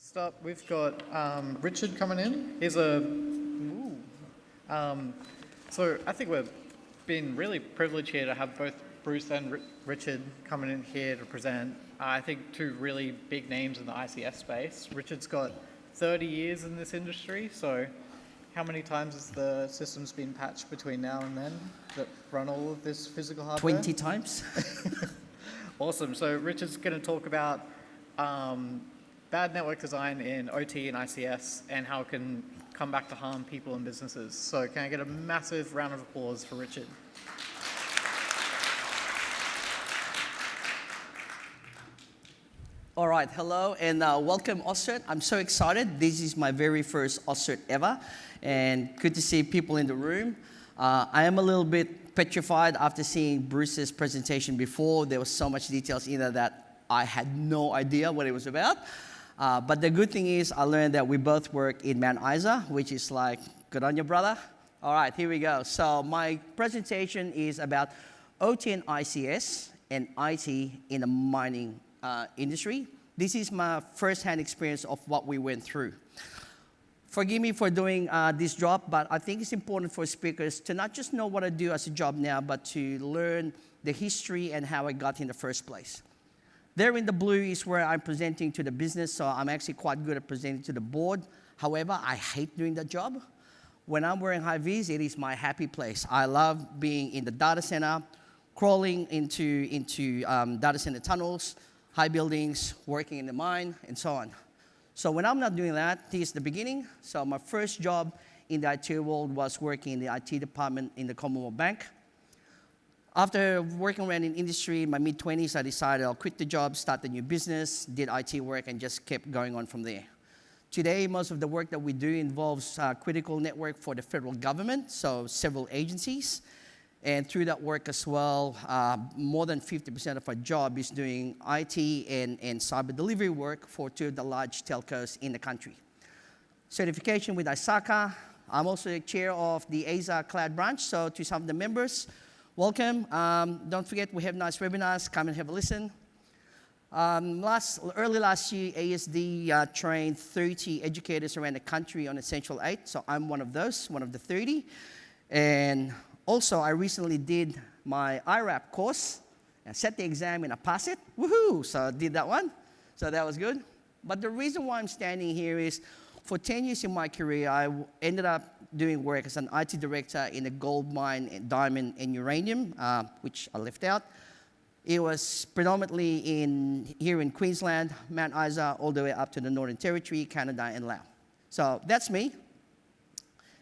Next up, we've got Richard coming in. He's a. So I think we've been really privileged here to have both Bruce and Richard coming in here to present. I think two really big names in the ICS space. Richard's got 30 years in this industry, so how many times has the systems been patched between now and then that run all of this physical hardware? 20 times. Awesome. So Richard's going to talk about bad network design in OT and ICS and how it can come back to harm people and businesses. So can I get a massive round of applause for Richard? All right, hello and welcome AUSCERT. I'm so excited. This is my very first AUSCERT ever, and good to see people in the room. I am a little bit petrified after seeing Bruce's presentation before. There was so much details in there that I had no idea what it was about. But the good thing is I learned that we both work in Mount Isa, which is like, good on you, brother. All right, here we go. So my presentation is about OT and ICS and IT in the mining industry. This is my first-hand experience of what we went through. Forgive me for doing this job, but I think it's important for speakers to not just know what I do as a job now, but to learn the history and how I got in the first place. There in the blue is where I'm presenting to the business, so I'm actually quite good at presenting to the board. However, I hate doing that job. When I'm wearing high vis, it is my happy place. I love being in the data center, crawling into data center tunnels, high buildings, working in the mine, and so on. So when I'm not doing that, this is the beginning. So my first job in the IT world was working in the IT department in the Commonwealth Bank. After working around in industry in my mid-20s, I decided I'll quit the job, start a new business, did IT work, and just kept going on from there. Today, most of the work that we do involves critical network for the federal government, so several agencies. And through that work as well, more than 50% of our job is doing IT and cyber delivery work for two of the large telcos in the country. Certification with ISACA. I'm also the chair of the ASA Cloud branch, so to some of the members, welcome. Don't forget, we have nice webinars. Come and have a listen. Early last year, ASD trained 30 educators around the country on Essential 8, so I'm one of those, one of the 30. And also, I recently did my IRAP course. I set the exam and I passed it. Woohoo! So I did that one. So that was good. But the reason why I'm standing here is for 10 years in my career, I ended up doing work as an IT director in a gold mine, and diamond, and uranium, which I left out. It was predominantly here in Queensland, Mount Isa, all the way up to the Northern Territory, Canada, and Laos. So that's me.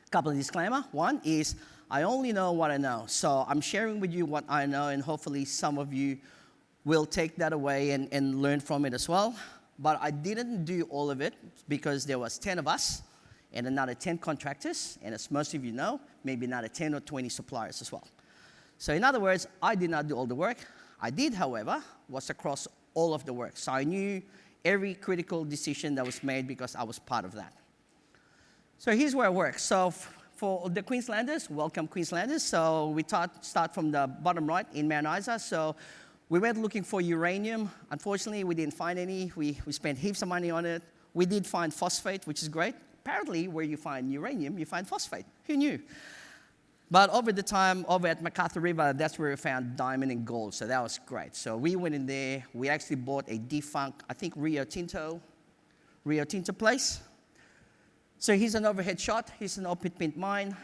A couple of disclaimers. One is I only know what I know. So I'm sharing with you what I know, and hopefully some of you will take that away and learn from it as well. But I didn't do all of it because there was 10 of us and another 10 contractors, and as most of you know, maybe another 10 or 20 suppliers as well. So in other words, I did not do all the work. I did, however, was across all of the work. So I knew every critical decision that was made because I was part of that. So here's where I work. So for the Queenslanders, welcome Queenslanders. So we start from the bottom right in Mount Isa. So we went looking for uranium. Unfortunately, we didn't find any. We spent heaps of money on it. We did find phosphate, which is great. Apparently, where you find uranium, you find phosphate. Who knew? But over the time, over at MacArthur River, that's where we found diamond and gold. So that was great. So we went in there. We actually bought a defunct, I think, Rio Tinto place. So here's an overhead shot. Here's an open pit mine.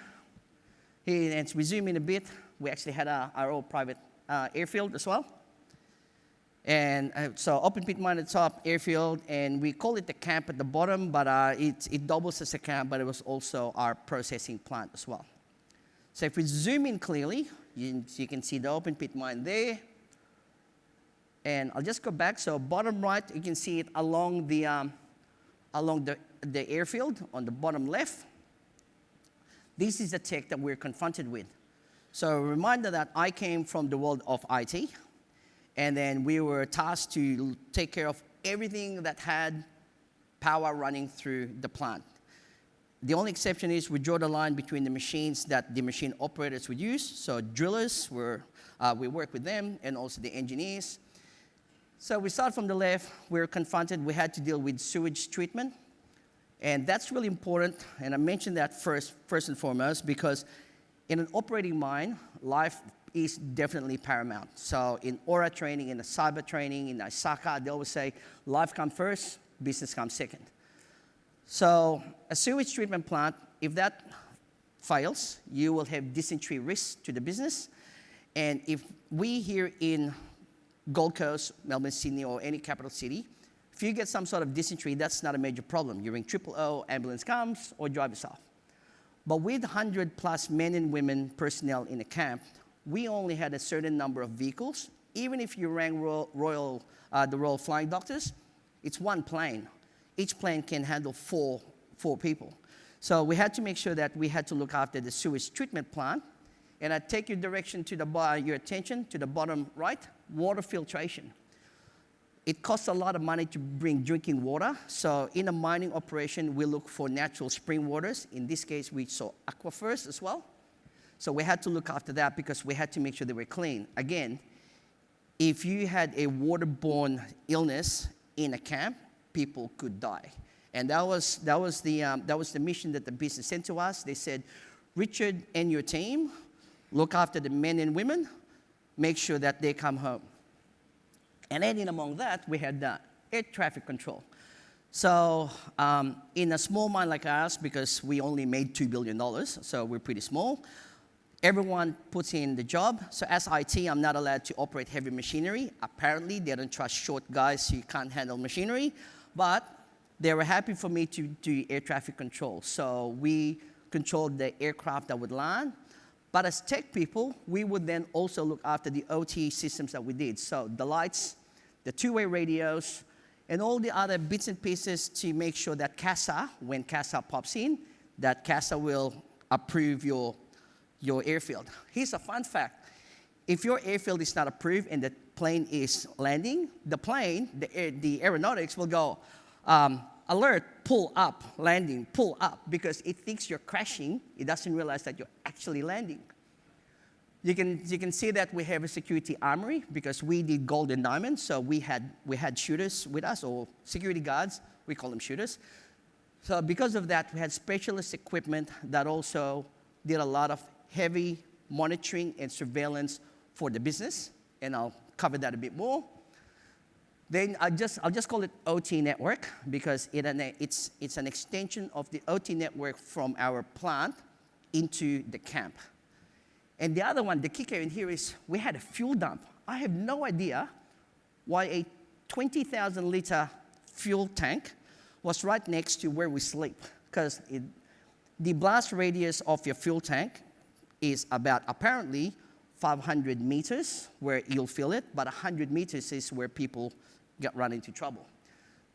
Here, and we zoom in a bit. We actually had our own private airfield as well. And so open pit mine at the top, airfield, and we call it the camp at the bottom, but it doubles as a camp, but it was also our processing plant as well. So if we zoom in clearly, you can see the open pit mine there. And I'll just go back. So bottom right, you can see it along the airfield on the bottom left. This is the tech that we're confronted with. So a reminder that I came from the world of IT, and then we were tasked to take care of everything that had power running through the plant. The only exception is we draw the line between the machines that the machine operators would use. So drillers, we work with them, and also the engineers. So we start from the left. We had to deal with sewage treatment. And that's really important. And I mentioned that first and foremost, because in an operating mine, life is definitely paramount. So in aura training, in the cyber training, in ISACA, they always say, life comes first, business comes second. So a sewage treatment plant, if that fails, you will have dysentery risk to the business. And if we here in Gold Coast, Melbourne, Sydney, or any capital city, if you get some sort of dysentery, that's not a major problem. You ring OOO, ambulance comes, or drive yourself. But with 100+ men and women personnel in a camp, we only had a certain number of vehicles. Even if you rang the Royal Flying Doctors, it's one plane. Each plane can handle four people. So we had to make sure that we had to look after the sewage treatment plant. And I take your attention to the bottom right, water filtration. It costs a lot of money to bring drinking water. So in a mining operation, we look for natural spring waters. In this case, we saw aquifers as well. So we had to look after that because we had to make sure they were clean. Again, if you had a waterborne illness in a camp, people could die. And that was the mission that the business sent to us. They said, Richard and your team, look after the men and women, make sure that they come home. And then in among that, we had air traffic control. So in a small mine like ours, because we only made $2 billion, so we're pretty small, everyone puts in the job. So as IT, I'm not allowed to operate heavy machinery. Apparently, they don't trust short guys who can't handle machinery. But they were happy for me to do air traffic control. So we controlled the aircraft that would land. But as tech people, we would then also look after the OT systems that we did. So the lights, the two-way radios, and all the other bits and pieces to make sure that CASA, when CASA pops in, that CASA will approve your airfield. Here's a fun fact. If your airfield is not approved and the plane is landing, the aeronautics will go, alert, pull up, landing, pull up, because it thinks you're crashing. It doesn't realize that you're actually landing. You can see that we have a security armory because we did gold and diamond, so we had shooters with us, or security guards, we call them shooters. So because of that, we had specialist equipment that also did a lot of heavy monitoring and surveillance for the business, and I'll cover that a bit more. Then I'll just call it OT network because it's an extension of the OT network from our plant into the camp. And the other one, the kicker in here is we had a fuel dump. I have no idea why a 20,000 liter fuel tank was right next to where we sleep, because the blast radius of your fuel tank is about apparently 500 meters where you'll fill it, but 100 meters is where people run into trouble.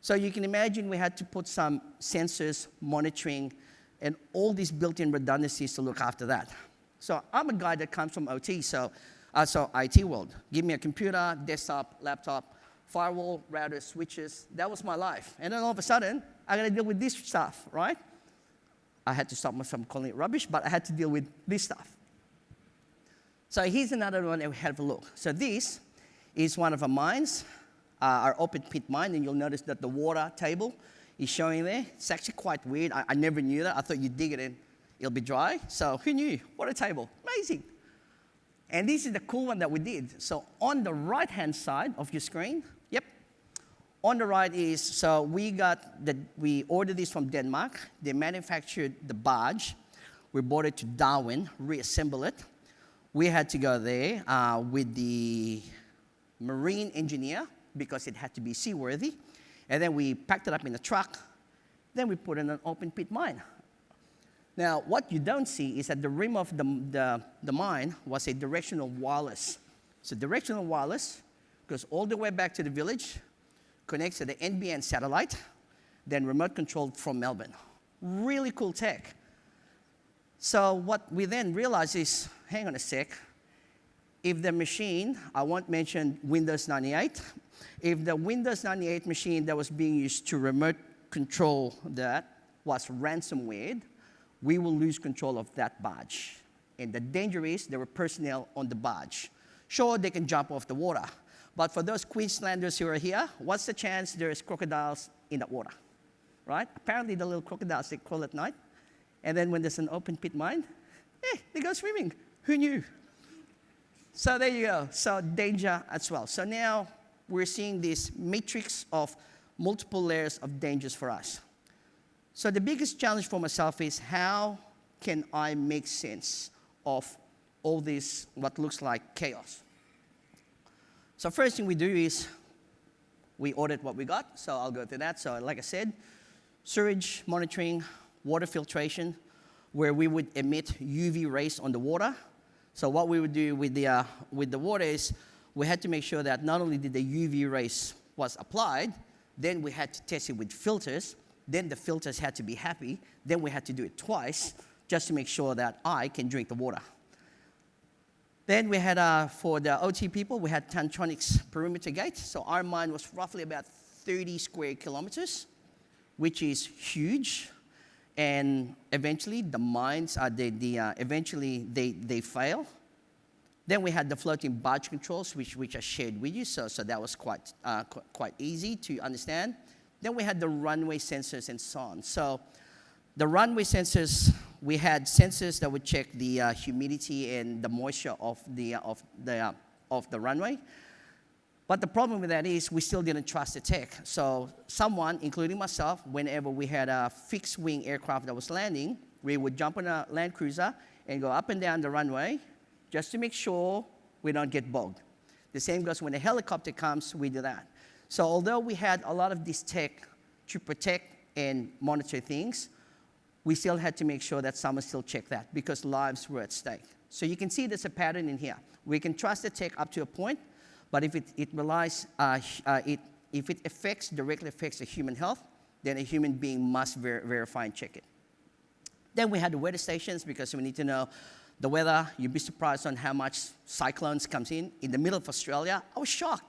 So you can imagine we had to put some sensors, monitoring, and all these built-in redundancies to look after that. So I'm a guy that comes from OT, so IT world. Give me a computer, desktop, laptop, firewall, routers, switches. That was my life. And then all of a sudden, I got to deal with this stuff, right? I had to stop myself from calling it rubbish, but I had to deal with this stuff. So here's another one that we have a look. So this is one of our mines, our open pit mine, and you'll notice that the water table is showing there. It's actually quite weird. I never knew that. I thought you'd dig it in, it'll be dry. So who knew? Water table, amazing. And this is the cool one that we did. So on the right-hand side of your screen, on the right is, so we ordered this from Denmark. They manufactured the barge. We brought it to Darwin, reassemble it. We had to go there with the marine engineer because it had to be seaworthy. And then we packed it up in a truck. Then we put it in an open pit mine. Now, what you don't see is that the rim of the mine was a directional wireless. So directional wireless goes all the way back to the village, connects to the NBN satellite, then remote controlled from Melbourne. Really cool tech. So what we then realized is, hang on a sec, if the machine, I won't mention Windows 98, if the Windows 98 machine that was being used to remote control that was ransomware, we will lose control of that barge. And the danger is there were personnel on the barge. Sure, they can jump off the water, But for those Queenslanders who are here, what's the chance there's crocodiles in the water, right? Apparently the little crocodiles, they crawl at night. And then when there's an open pit mine, they go swimming. Who knew? So there you go. So danger as well. So now we're seeing this matrix of multiple layers of dangers for us. So the biggest challenge for myself is how can I make sense of all this, what looks like chaos? So first thing we do is we audit what we got. So I'll go to that. So like I said, sewage monitoring, water filtration, where we would emit UV rays on the water. So what we would do with the water is we had to make sure that not only did the UV rays was applied, then we had to test it with filters. Then the filters had to be happy. Then we had to do it twice just to make sure that I can drink the water. Then we had, for the OT people, we had Tantronics perimeter gate. So our mine was roughly about 30 square kilometers, which is huge. And eventually, the mines, eventually they fail. Then we had the floating barge controls, which I shared with you. So that was quite easy to understand. Then we had the runway sensors and so on. So the runway sensors, we had sensors that would check the humidity and the moisture of the runway. But the problem with that is we still didn't trust the tech. So someone, including myself, whenever we had a fixed-wing aircraft that was landing, we would jump on a Land Cruiser and go up and down the runway just to make sure we don't get bogged. The same goes when a helicopter comes, we do that. So although we had a lot of this tech to protect and monitor things, we still had to make sure that someone still checked that because lives were at stake. So you can see there's a pattern in here. We can trust the tech up to a point, but if it directly affects the human health, then a human being must verify and check it. Then we had the weather stations because we need to know the weather. You'd be surprised on how much cyclones comes in the middle of Australia. I was shocked.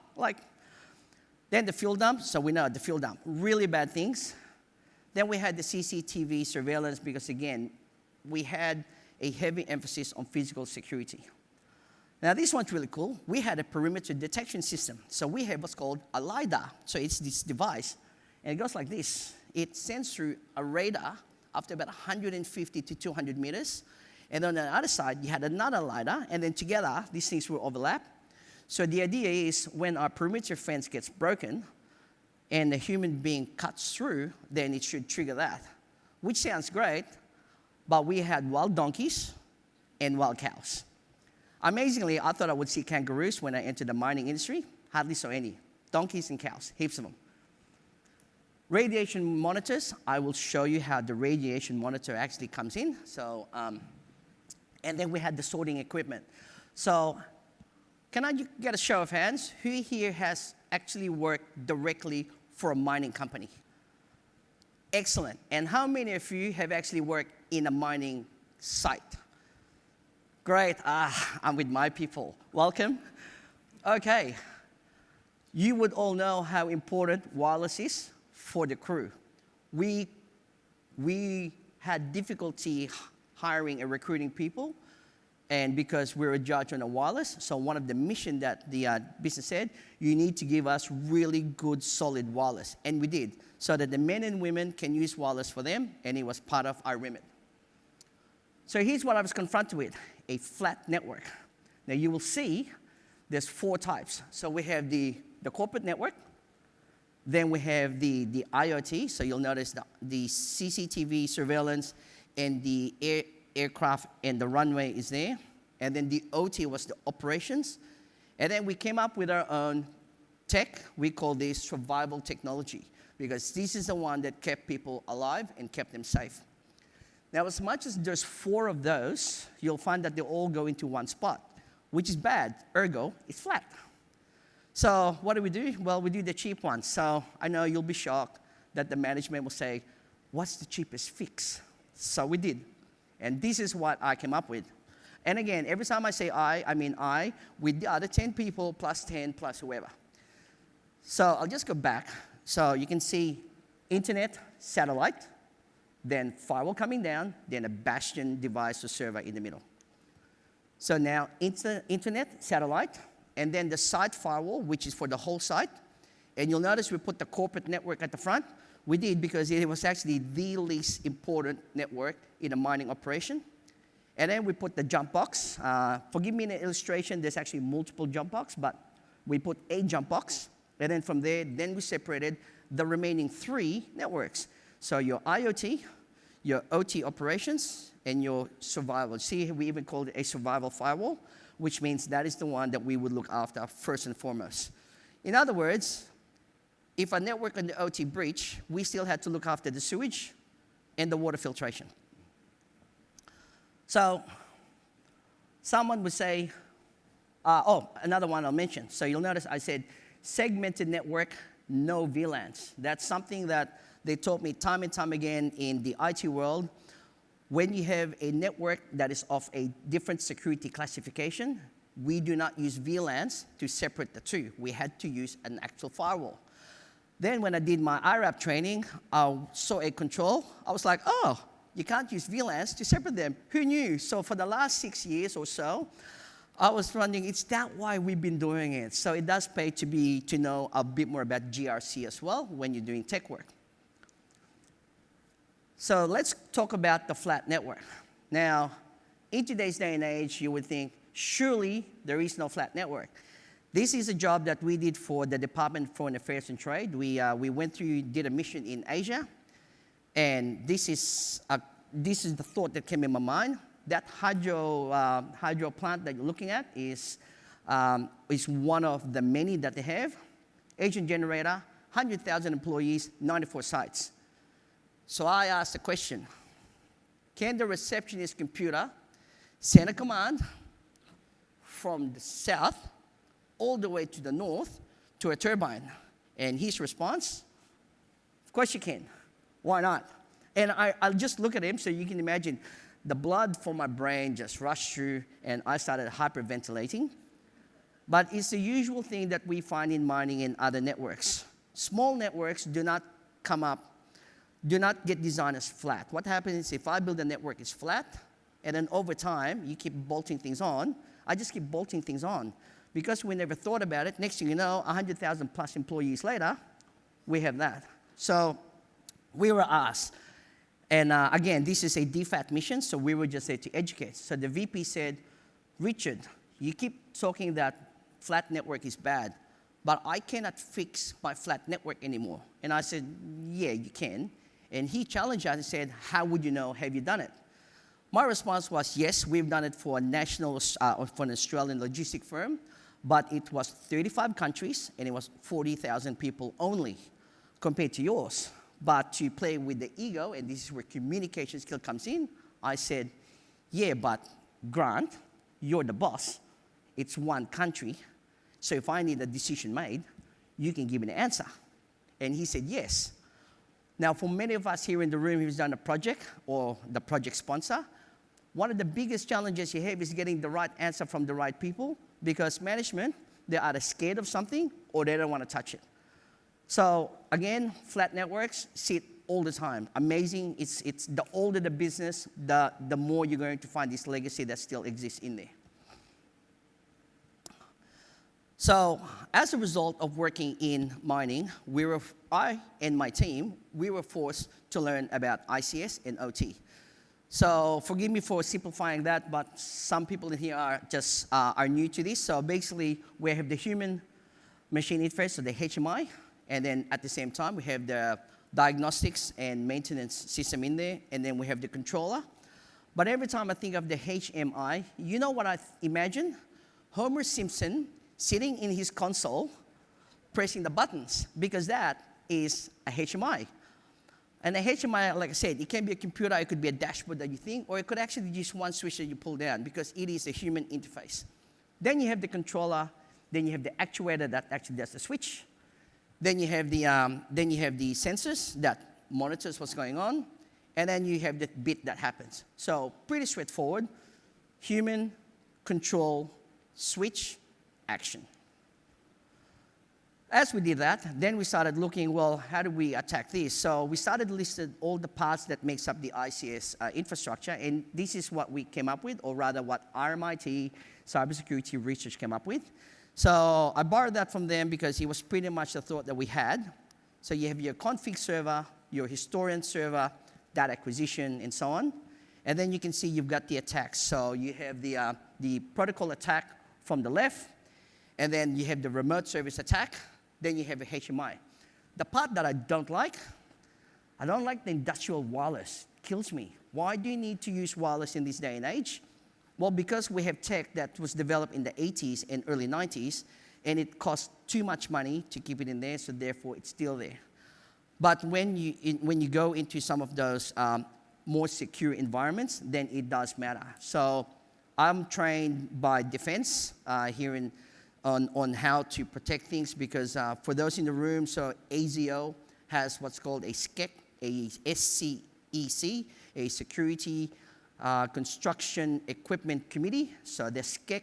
Then the fuel dump. So we know the fuel dump, really bad things. Then we had the CCTV surveillance because, again, we had a heavy emphasis on physical security. Now, this one's really cool. We had a perimeter detection system. So we have what's called a LiDAR. So it's this device, and it goes like this. It sends through a radar after about 150 to 200 meters. And on the other side, you had another LiDAR, and then together, these things will overlap. So the idea is when our perimeter fence gets broken and a human being cuts through, then it should trigger that, which sounds great, but we had wild donkeys and wild cows. Amazingly, I thought I would see kangaroos when I entered the mining industry. Hardly saw any. Donkeys and cows, heaps of them. Radiation monitors, I will show you how the radiation monitor actually comes in. So, and then we had the sorting equipment. So, can I get a show of hands? Who here has actually worked directly for a mining company? Excellent. And how many of you have actually worked in a mining site? Great. I'm with my people. Welcome. Okay. You would all know how important wireless is for the crew. We had difficulty hiring and recruiting people, and because we're a judge on a wireless, so one of the mission that the business said, you need to give us really good, solid wireless. And we did, so that the men and women can use wireless for them, and it was part of our remit. So here's what I was confronted with, a flat network. Now you will see there's 4 types. So we have the corporate network, then we have the IoT, so you'll notice the CCTV surveillance and the aircraft and the runway is there. And then the OT was the operations. And then we came up with our own tech. We call this survival technology because this is the one that kept people alive and kept them safe. Now, as much as there's 4 of those, you'll find that they all go into one spot, which is bad. Ergo, it's flat. So what do? Well, we do the cheap ones. So I know you'll be shocked that the management will say, what's the cheapest fix? So we did. And this is what I came up with. And again, every time I say I mean I, with the other 10 people, plus 10, plus whoever. So I'll just go back. So you can see internet, satellite, then firewall coming down, then a bastion device or server in the middle. So now internet, satellite, and then the site firewall, which is for the whole site. And you'll notice we put the corporate network at the front. We did because it was actually the least important network in a mining operation. And then we put the jump box. Forgive me in the illustration, there's actually multiple jump box, but we put a jump box. And then from there, then we separated the remaining 3 networks. So your IoT, your OT operations, and your survival. See, we even called it a survival firewall, which means that is the one that we would look after first and foremost. In other words, if a network on the OT breach, we still had to look after the sewage and the water filtration. So someone would say, another one I'll mention. So you'll notice I said segmented network, no VLANs. That's something that they taught me time and time again in the IT world. When you have a network that is of a different security classification, we do not use VLANs to separate the two. We had to use an actual firewall. Then when I did my IRAP training, I saw a control. I was like, oh, you can't use VLANs to separate them. Who knew? So for the last 6 years or so, I was wondering, is that why we've been doing it? So it does pay to know a bit more about GRC as well when you're doing tech work. So let's talk about the flat network. Now, in today's day and age, you would think, surely there is no flat network. This is a job that we did for the Department of Foreign Affairs and Trade. We went through, did a mission in Asia, and this is the thought that came in my mind. That hydro plant that you're looking at is one of the many that they have. Asian generator, 100,000 employees, 94 sites. So I asked the question, can the receptionist computer send a command from the south all the way to the north to a turbine? And his response, of course you can. Why not? And I'll just look at him so you can imagine the blood from my brain just rushed through and I started hyperventilating. But it's the usual thing that we find in mining and other networks. Small networks do not get designed as flat. What happens is if I build a network is flat, and then over time, you keep bolting things on, I just keep bolting things on. Because we never thought about it, next thing you know, 100,000 plus employees later, we have that. So we were asked, and again, this is a DFAT mission, so we were just there to educate. So the VP said, Richard, you keep talking that flat network is bad, but I cannot fix my flat network anymore. And I said, yeah, you can. And he challenged us and said, how would you know? Have you done it? My response was, yes, we've done it for for an Australian logistic firm, but it was 35 countries and it was 40,000 people only compared to yours. But to play with the ego, and this is where communication skill comes in, I said, yeah, but Grant, you're the boss. It's one country. So if I need a decision made, you can give me an answer. And he said, yes. Now, for many of us here in the room who's done a project or the project sponsor, one of the biggest challenges you have is getting the right answer from the right people, because management, they're either scared of something or they don't want to touch it. So again, flat networks see it all the time. Amazing. It's the older the business, the more you're going to find this legacy that still exists in there. So as a result of working in mining, I and my team, we were forced to learn about ICS and OT. So forgive me for simplifying that, but some people in here are new to this. So basically, we have the human machine interface, so the HMI, and then at the same time, we have the diagnostics and maintenance system in there, and then we have the controller. But every time I think of the HMI, you know what I imagine? Homer Simpson sitting in his console, pressing the buttons, because that is a HMI. And a HMI, like I said, it can be a computer, it could be a dashboard that you think, or it could actually be just one switch that you pull down, because it is a human interface. Then you have the controller, then you have the actuator that actually does the switch. Then you have the sensors that monitors what's going on, and then you have the bit that happens. So pretty straightforward. Human, control, switch, action. As we did that, then we started looking, well, how do we attack this? So we started listing all the parts that makes up the ICS infrastructure, and this is what we came up with, or rather what RMIT cybersecurity research came up with. So I borrowed that from them because it was pretty much the thought that we had. So you have your config server, your historian server, data acquisition, and so on. And then you can see you've got the attacks. So you have the protocol attack from the left, and then you have the remote service attack, then you have a HMI. The part that I don't like the industrial wireless. Kills me. Why do you need to use wireless in this day and age? Well, because we have tech that was developed in the 80s and early 90s, and it costs too much money to keep it in there, so therefore it's still there. But when you go into some of those more secure environments, then it does matter. So I'm trained by defense here on how to protect things, because for those in the room, so ASIO has what's called a SCEC, SCEC, a Security Construction Equipment Committee. So the SCEC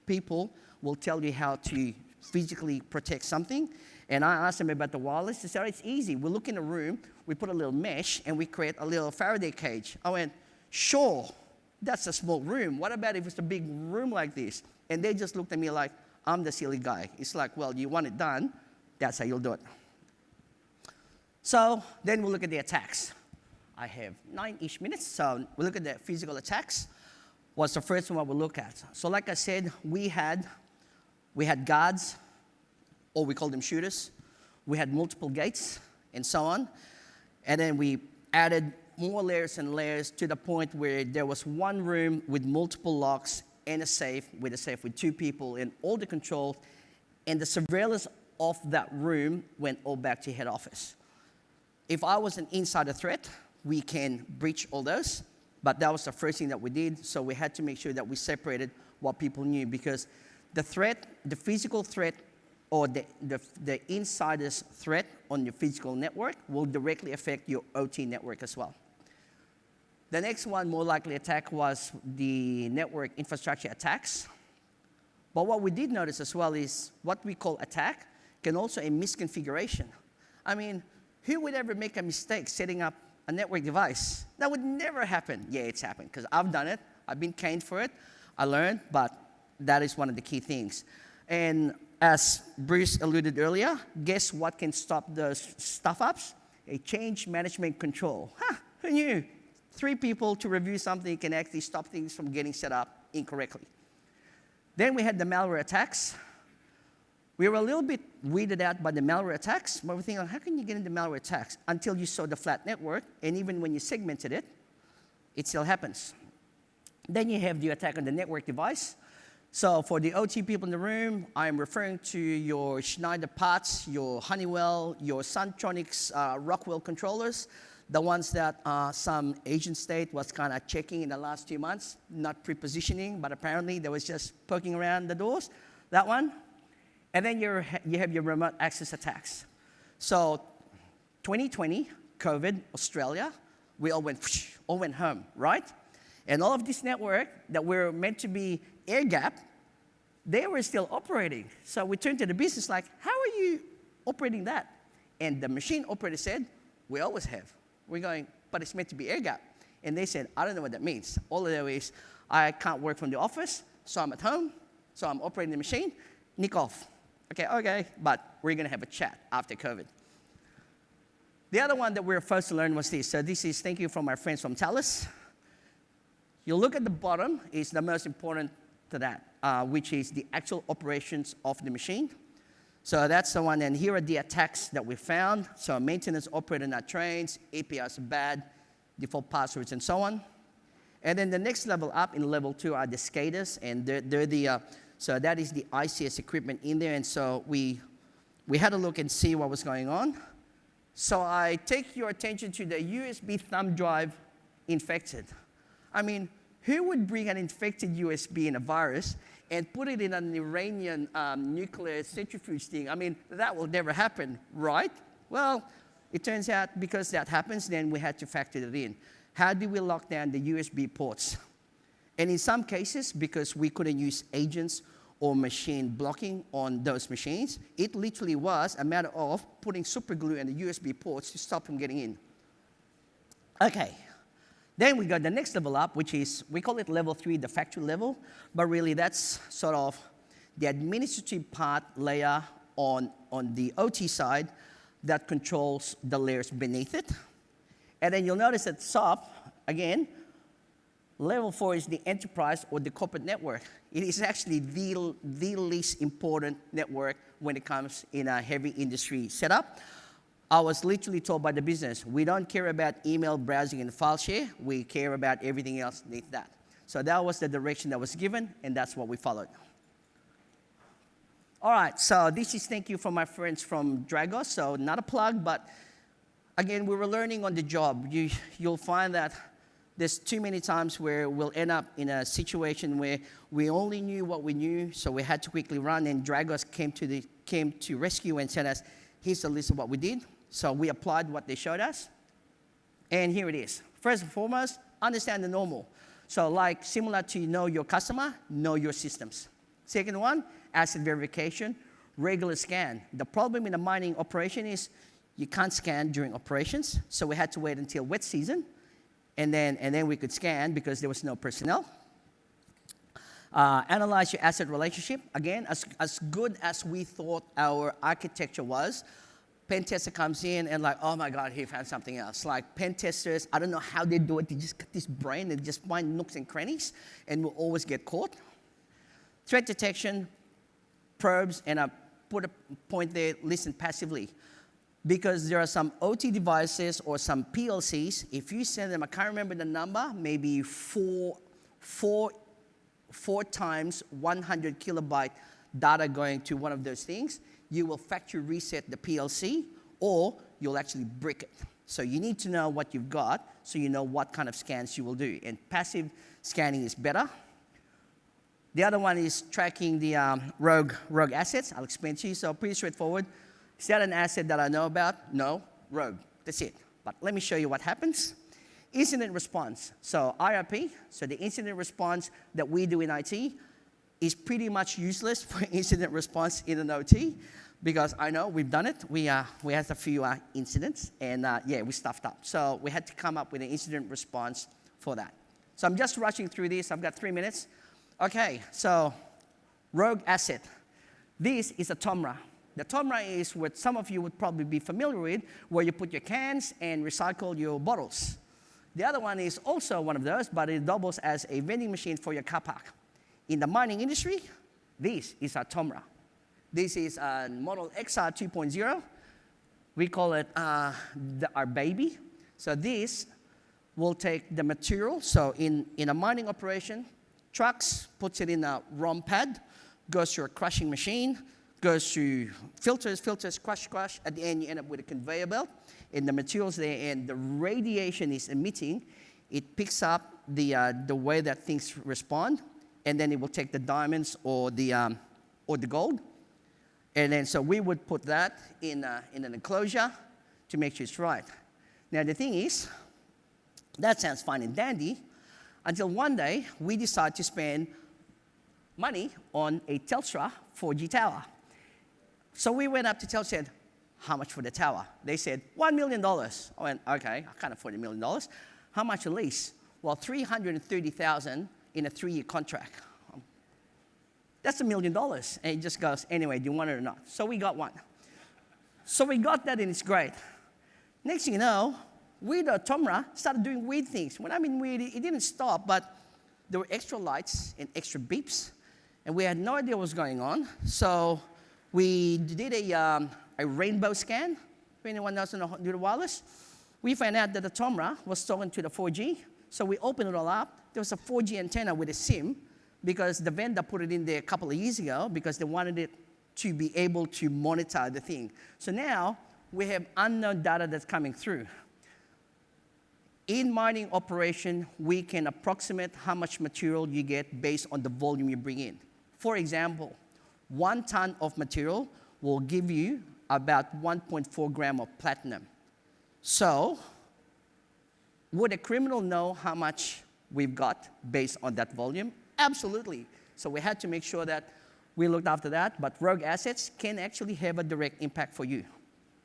people will tell you how to physically protect something. And I asked them about the wireless. They said, oh, it's easy. We look in a room, we put a little mesh, and we create a little Faraday cage. I went, sure, that's a small room. What about if it's a big room like this? And they just looked at me like, I'm the silly guy. It's like, well, you want it done, that's how you'll do it. So then we'll look at the attacks. I have 9-ish minutes, so we'll look at the physical attacks. What's the first one we'll look at? So like I said, we had guards, or we call them shooters. We had multiple gates, and so on. And then we added more layers and layers to the point where there was one room with multiple locks and a safe with 2 people and all the controls, and the surveillance of that room went all back to head office. If I was an insider threat, we can breach all those, but that was the first thing that we did, so we had to make sure that we separated what people knew, because the threat, the physical threat, or the insider's threat on your physical network will directly affect your OT network as well. The next one, more likely attack, was the network infrastructure attacks. But what we did notice as well is what we call attack can also be a misconfiguration. I mean, who would ever make a mistake setting up a network device? That would never happen. Yeah, it's happened, because I've done it. I've been caned for it. I learned, but that is one of the key things. And as Bruce alluded earlier, guess what can stop those stuff-ups? A change management control. Who knew? 3 people to review something can actually stop things from getting set up incorrectly. Then we had the malware attacks. We were a little bit weirded out by the malware attacks, but we're thinking, how can you get into malware attacks? Until you saw the flat network, and even when you segmented it, it still happens. Then you have the attack on the network device. So for the OT people in the room, I'm referring to your Schneider parts, your Honeywell, your Suntronics Rockwell controllers, the ones that some Asian state was kind of checking in the last 2 months, not pre-positioning, but apparently they was just poking around the doors, that one. And then you have your remote access attacks. So 2020, COVID, Australia, we all went home, right? And all of this network that were meant to be air-gapped, they were still operating. So we turned to the business like, how are you operating that? And the machine operator said, we always have. We're going, but it's meant to be air-gapped. And they said, I don't know what that means. All I know is I can't work from the office, so I'm at home, so I'm operating the machine, nick off. Okay, but we're going to have a chat after COVID. The other one that we're first to learn was this. So this is, thank you from my friends from Thales. You look at the bottom is the most important to that, which is the actual operations of the machine. So that's the one, and here are the attacks that we found. So maintenance operator not trains, APIs are bad, default passwords, and so on. And then the next level up in level 2 are the SCADAs, and they're the, so that is the ICS equipment in there, and so we had a look and see what was going on. So I take your attention to the USB thumb drive infected. I mean, who would bring an infected USB in a virus and put it in an Iranian nuclear centrifuge thing? I mean, that will never happen, right? Well, it turns out because that happens, then we had to factor it in. How do we lock down the USB ports? And in some cases, because we couldn't use agents or machine blocking on those machines, it literally was a matter of putting super glue in the USB ports to stop them getting in. Okay. Then we got the next level up, which is, we call it level 3, the factory level, but really that's sort of the administrative part layer on the OT side that controls the layers beneath it. And then you'll notice at the top, again, level 4 is the enterprise or the corporate network. It is actually the least important network when it comes in a heavy industry setup. I was literally told by the business, we don't care about email browsing and file share, we care about everything else beneath that. So that was the direction that was given, and that's what we followed. All right, so this is thank you from my friends from Dragos. So not a plug, but again, we were learning on the job. You'll find that there's too many times where we'll end up in a situation where we only knew what we knew, so we had to quickly run, and Dragos came to rescue and said us, here's a list of what we did. So we applied what they showed us, and here it is. First and foremost, understand the normal. So like similar to know your customer, know your systems. Second one, asset verification, regular scan. The problem in the mining operation is you can't scan during operations, so we had to wait until wet season, and then we could scan because there was no personnel. Analyze your asset relationship. Again, as good as we thought our architecture was, pen tester comes in and like, oh my God, he found something else. Like pen testers, I don't know how they do it. They just got this brain and just find nooks and crannies and will always get caught. Threat detection, probes, and I put a point there, listen passively. Because there are some OT devices or some PLCs, if you send them, I can't remember the number, maybe four times 100 kilobyte data going to one of those things, you will factory reset the PLC or you'll actually brick it. So you need to know what you've got so you know what kind of scans you will do. And passive scanning is better. The other one is tracking the rogue assets. I'll explain to you. So pretty straightforward. Is that an asset that I know about? No, rogue. That's it. But let me show you what happens. Incident response. So IRP, so the incident response that we do in IT is pretty much useless for incident response in an OT because I know we've done it. We had a few incidents and yeah, we stuffed up. So we had to come up with an incident response for that. So I'm just rushing through this. I've got 3 minutes. Okay, so rogue asset. This is a TOMRA. The TOMRA is what some of you would probably be familiar with, where you put your cans and recycle your bottles. The other one is also one of those, but it doubles as a vending machine for your car park. In the mining industry, this is our TOMRA. This is a model XR 2.0. We call it our baby. So this will take the material. So in a mining operation, trucks, puts it in a ROM pad, goes to a crushing machine, goes through filters, crush. At the end, you end up with a conveyor belt. And the materials there, and the radiation is emitting. It picks up the way that things respond, and then it will take the diamonds or the gold. And then so we would put that in an enclosure to make sure it's right. Now the thing is, that sounds fine and dandy, until one day we decide to spend money on a Telstra 4G tower. So we went up to Telstra and said, how much for the tower? They said, $1 million. I went, okay, I can't afford $1 million. How much a lease? Well, $330,000 in a 3-year contract. That's $1 million. And he just goes, anyway, do you want it or not? So we got one. So we got that and it's great. Next thing you know, we, the TOMRA, started doing weird things. When I mean weird, it didn't stop, but there were extra lights and extra beeps, and we had no idea what was going on. So we did a rainbow scan. If anyone doesn't know how to do the wireless, we found out that the TOMRA was talking to the 4G. So we opened it all up. There was a 4G antenna with a SIM because the vendor put it in there a couple of years ago because they wanted it to be able to monitor the thing. So now we have unknown data that's coming through. In mining operation, we can approximate how much material you get based on the volume you bring in. For example, 1 ton of material will give you about 1.4 gram of platinum. So, would a criminal know how much we've got based on that volume? Absolutely. So we had to make sure that we looked after that, but rogue assets can actually have a direct impact for you.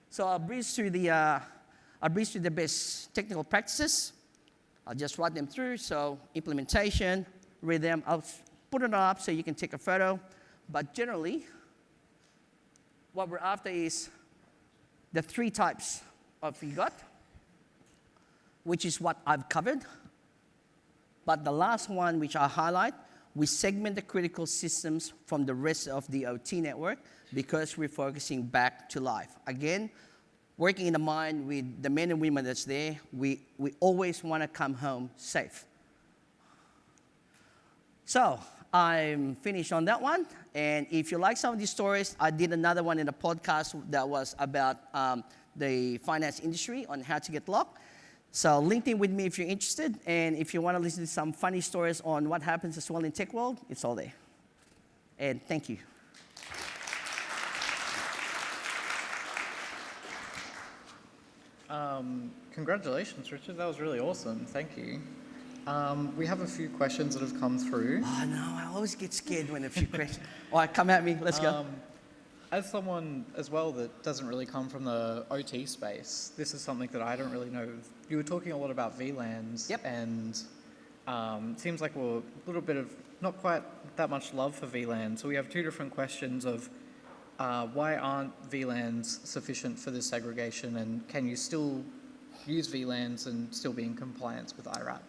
So I'll breeze through the best technical practices. I'll just run them through. So implementation, read them. I'll put it up so you can take a photo. but generally, what we're after is the 3 types of VGOT, which is what I've covered. But the last one, which I highlight, we segment the critical systems from the rest of the OT network because we're focusing back to life. Again, working in the mine with the men and women that's there, we always want to come home safe. So I'm finished on that one. And if you like some of these stories, I did another one in a podcast that was about the finance industry on how to get locked. So link in with me if you're interested. And if you want to listen to some funny stories on what happens as well in tech world, it's all there. And thank you. Congratulations, Richard. That was really awesome. Thank you. We have a few questions that have come through. Oh, no, I always get scared when a few questions. All right, come at me. Let's go. As someone as well that doesn't really come from the OT space, this is something that I don't really know. You were talking a lot about VLANs. Yep. And it seems like we're a little bit of not quite that much love for VLANs. So we have 2 different questions of why aren't VLANs sufficient for this segregation, and can you still use VLANs and still be in compliance with IRAP?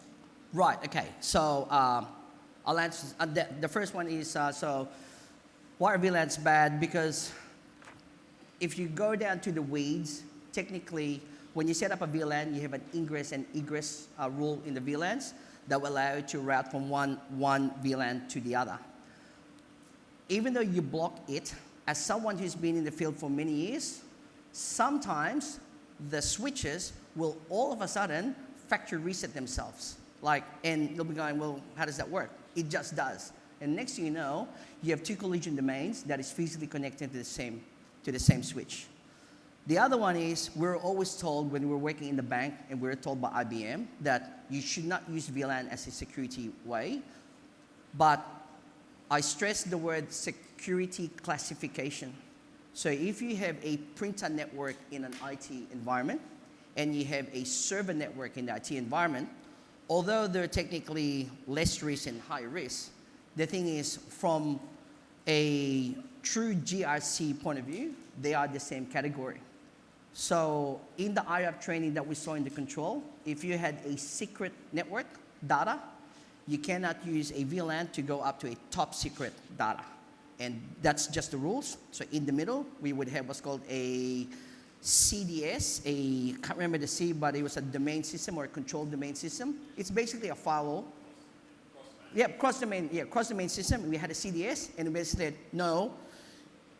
Right, okay. So I'll answer. The first one is, so why are VLANs bad? Because if you go down to the weeds, technically, when you set up a VLAN, you have an ingress and egress rule in the VLANs that will allow you to route from one VLAN to the other. Even though you block it, as someone who's been in the field for many years, sometimes the switches will all of a sudden factory reset themselves. And you'll be going, well, how does that work? It just does. And next thing you know, you have 2 collision domains that is physically connected to the same switch. The other one is, we're always told when we're working in the bank, and we're told by IBM, that you should not use VLAN as a security way. But I stress the word security classification. So if you have a printer network in an IT environment, and you have a server network in the IT environment, although they're technically less risk and high risk, the thing is, from a true GRC point of view, they are the same category. So in the IRAP training that we saw in the control, if you had a secret network data, you cannot use a VLAN to go up to a top secret data. And that's just the rules. So in the middle, we would have what's called a CDS, can't remember the C, but it was a domain system or a controlled domain system. It's basically a firewall. Cross-domain system. We had a CDS, and we said, no,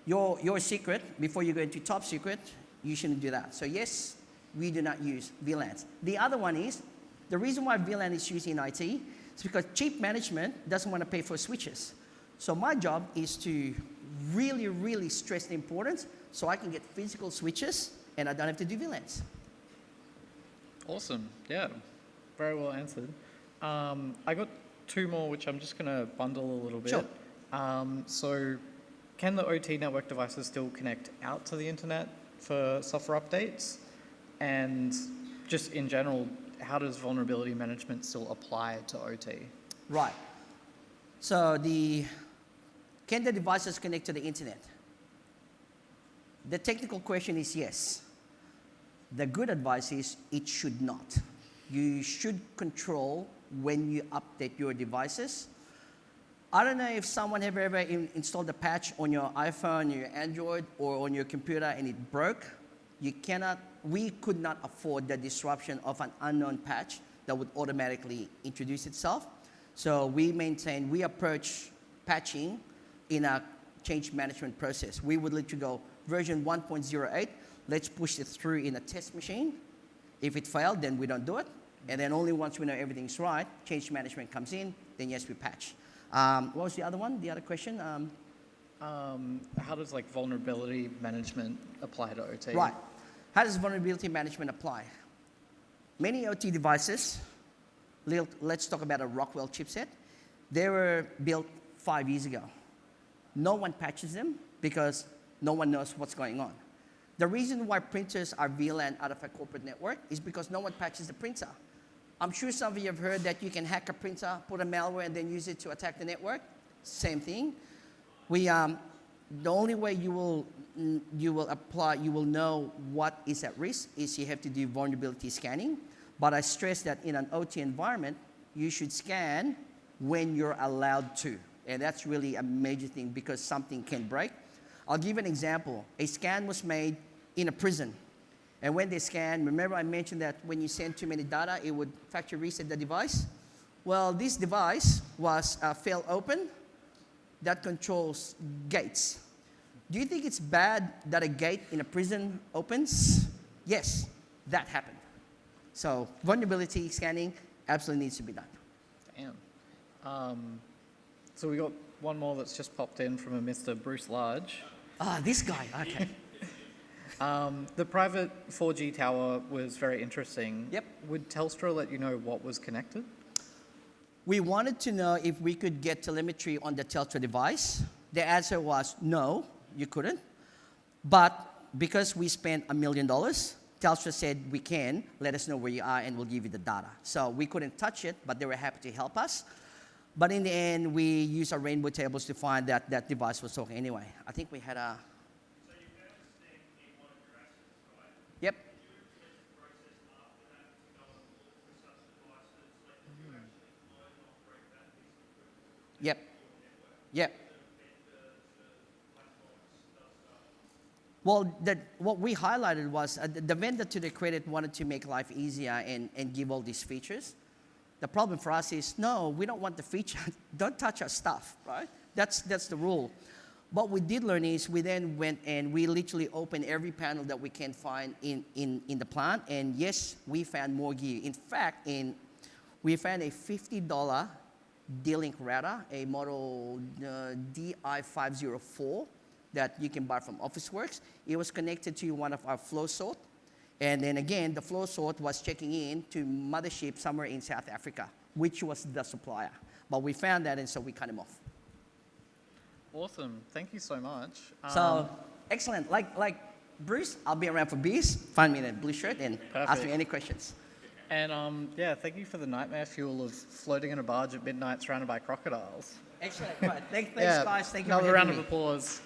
your secret, before you go into top secret, you shouldn't do that. So yes, we do not use VLANs. The other one is, the reason why VLAN is used in IT is because chief management doesn't want to pay for switches. So my job is to really, really stress the importance so I can get physical switches and I don't have to do VLANs. Awesome. Yeah, very well answered. I got 2 more, which I'm just going to bundle a little bit. Sure. So can the OT network devices still connect out to the internet for software updates? And just in general, how does vulnerability management still apply to OT? Right. So can the devices connect to the internet? The technical question is yes. The good advice is it should not. You should control when you update your devices. I don't know if someone have ever installed a patch on your iPhone, your Android, or on your computer and it broke. We could not afford the disruption of an unknown patch that would automatically introduce itself. So we approach patching in a change management process. We would literally go version 1.08, let's push it through in a test machine. If it failed, then we don't do it. And then only once we know everything's right, change management comes in, then yes, we patch. What was the other one, the other question? How does vulnerability management apply to OT? Right. How does vulnerability management apply? Many OT devices, let's talk about a Rockwell chipset. They were built 5 years ago. No one patches them because no one knows what's going on. The reason why printers are VLAN out of a corporate network is because no one patches the printer. I'm sure some of you have heard that you can hack a printer, put a malware, and then use it to attack the network. Same thing. We, the only way you will know what is at risk is you have to do vulnerability scanning. But I stress that in an OT environment, you should scan when you're allowed to. And that's really a major thing because something can break. I'll give an example. A scan was made in a prison. And when they scan, remember I mentioned that when you send too many data, it would factory reset the device? Well, this device was fell open that controls gates. Do you think it's bad that a gate in a prison opens? Yes, that happened. So vulnerability scanning absolutely needs to be done. Damn. So we got one more that's just popped in from a Mr. Bruce Large. Ah, this guy, okay. The private 4G tower was very interesting. Yep. Would Telstra let you know what was connected? We wanted to know if we could get telemetry on the Telstra device. The answer was no, you couldn't. But because we spent $1 million, Telstra said we can, let us know where you are and we'll give you the data. So we couldn't touch it, but they were happy to help us. But in the end, we used our rainbow tables to find that that device was talking anyway. I think we had a... So you found this thing in one of your assets, right? Yep. Did you implement the process after that to go and look for such devices? Like, did you actually own and operate that piece of equipment Yep. on your network? Yep. The black box stuff. Well, what we highlighted was the vendor, to their credit, wanted to make life easier and give all these features. The problem for us is, no, we don't want the feature. Don't touch our stuff, right? That's the rule. What we did learn is we then went and we literally opened every panel that we can find in the plant. And yes, we found more gear. In fact, we found a $50 D-Link router, a model DI504 that you can buy from Officeworks. It was connected to one of our flow sort. And then again, the flow sort was checking in to mothership somewhere in South Africa, which was the supplier. But we found that, and so we cut him off. Awesome. Thank you so much. So, excellent. Like Bruce, I'll be around for beers. Find me in a blue shirt and ask Perfect. me any questions. And yeah, thank you for the nightmare fuel of floating in a barge at midnight surrounded by crocodiles. Excellent. Right. Thanks, Yeah, guys. Thank you another for round having of me. applause.